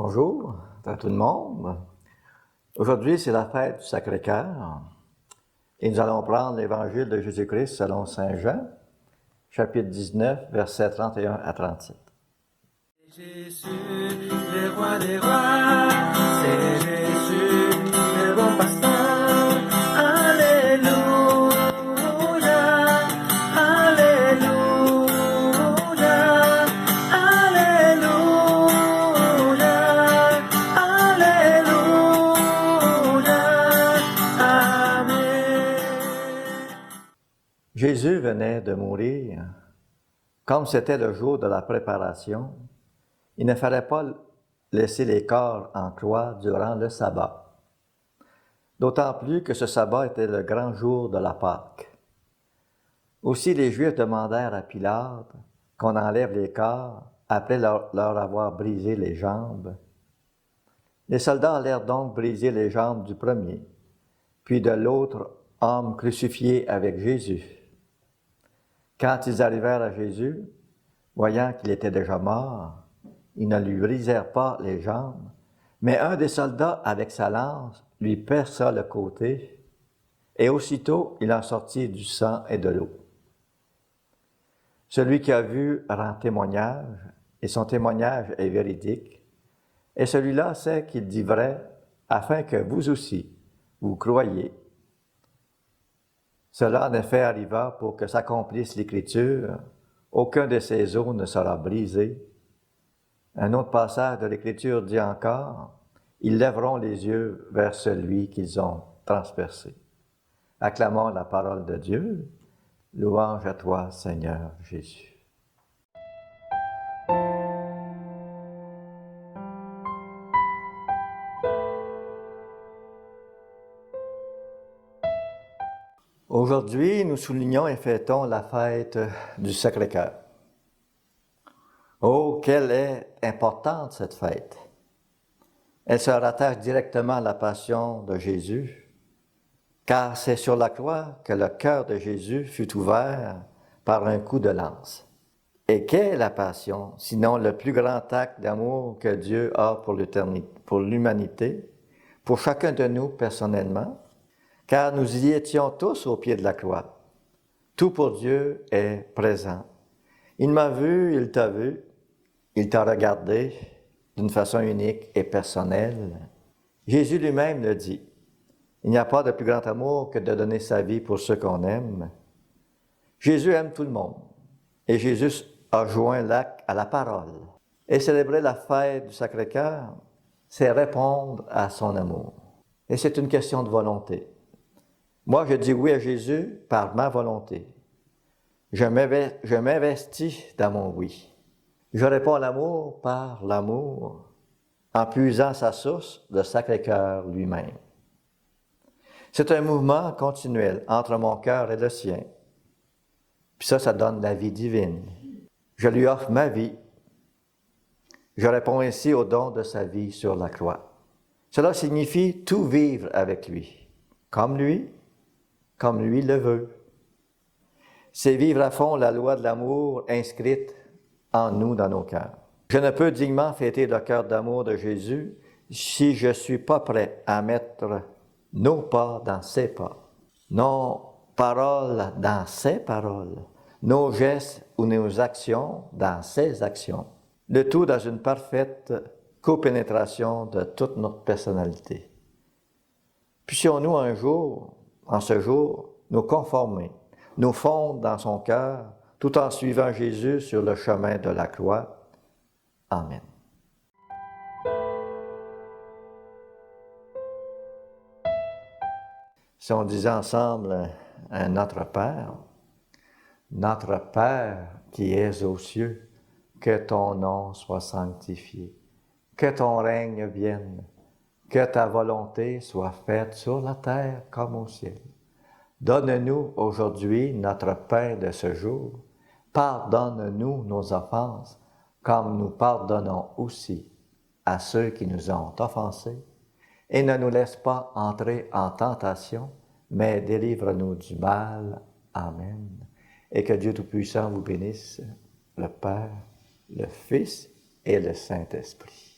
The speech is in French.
Bonjour à tout le monde. Aujourd'hui, c'est la fête du Sacré-Cœur et nous allons prendre l'Évangile de Jésus-Christ selon Saint Jean, chapitre 19, versets 31 à 37. Jésus, le roi des rois, c'est Jésus, le bon pasteur. Alléluia, Alléluia, Alléluia, Alléluia, Amen. Jésus venait de mourir. Comme c'était le jour de la préparation, il ne fallait pas laisser les corps en croix durant le sabbat. D'autant plus que ce sabbat était le grand jour de la Pâque. Aussi les Juifs demandèrent à Pilate qu'on enlève les corps après leur avoir brisé les jambes. Les soldats allèrent donc briser les jambes du premier, puis de l'autre homme crucifié avec Jésus. Quand ils arrivèrent à Jésus, voyant qu'il était déjà mort, ils ne lui brisèrent pas les jambes, mais un des soldats, avec sa lance, lui perça le côté, et aussitôt il en sortit du sang et de l'eau. Celui qui a vu rend témoignage, et son témoignage est véridique, et celui-là sait qu'il dit vrai, afin que vous aussi, vous croyiez. Cela en effet arriva pour que s'accomplisse l'Écriture, aucun de ses os ne sera brisé. Un autre passage de l'Écriture dit encore, « Ils lèveront les yeux vers celui qu'ils ont transpercé. » Acclamons la parole de Dieu. Louange à toi, Seigneur Jésus. Aujourd'hui, nous soulignons et fêtons la fête du Sacré-Cœur. Oh, quelle est importante cette fête! Elle se rattache directement à la passion de Jésus, car c'est sur la croix que le cœur de Jésus fut ouvert par un coup de lance. Et qu'est la passion, sinon le plus grand acte d'amour que Dieu a pour l'humanité, pour chacun de nous personnellement, car nous y étions tous au pied de la croix. Tout pour Dieu est présent. Il m'a vu, il t'a vu, il t'a regardé d'une façon unique et personnelle. Jésus lui-même le dit. Il n'y a pas de plus grand amour que de donner sa vie pour ceux qu'on aime. Jésus aime tout le monde. Et Jésus a joint l'acte à la parole. Et célébrer la fête du Sacré-Cœur, c'est répondre à son amour. Et c'est une question de volonté. Moi, je dis oui à Jésus par ma volonté. Je m'investis dans mon oui. Je réponds à l'amour par l'amour, en puisant sa source, le Sacré-Cœur lui-même. C'est un mouvement continuel entre mon cœur et le sien. Puis ça donne la vie divine. Je lui offre ma vie. Je réponds ainsi au don de sa vie sur la croix. Cela signifie tout vivre avec lui, comme lui le veut. C'est vivre à fond la loi de l'amour inscrite en nous, dans nos cœurs. Je ne peux dignement fêter le cœur d'amour de Jésus si je ne suis pas prêt à mettre nos pas dans ses pas, nos paroles dans ses paroles, nos gestes ou nos actions dans ses actions. Le tout dans une parfaite copénétration de toute notre personnalité. Puissions-nous un jour, en ce jour, nous conformer, nous fondre dans son cœur, tout en suivant Jésus sur le chemin de la croix. Amen. Si on disait ensemble un Notre Père qui es aux cieux, que ton nom soit sanctifié, que ton règne vienne, que ta volonté soit faite sur la terre comme au ciel. Donne-nous aujourd'hui notre pain de ce jour. Pardonne-nous nos offenses, comme nous pardonnons aussi à ceux qui nous ont offensés. Et ne nous laisse pas entrer en tentation, mais délivre-nous du mal. Amen. Et que Dieu Tout-Puissant vous bénisse, le Père, le Fils et le Saint-Esprit.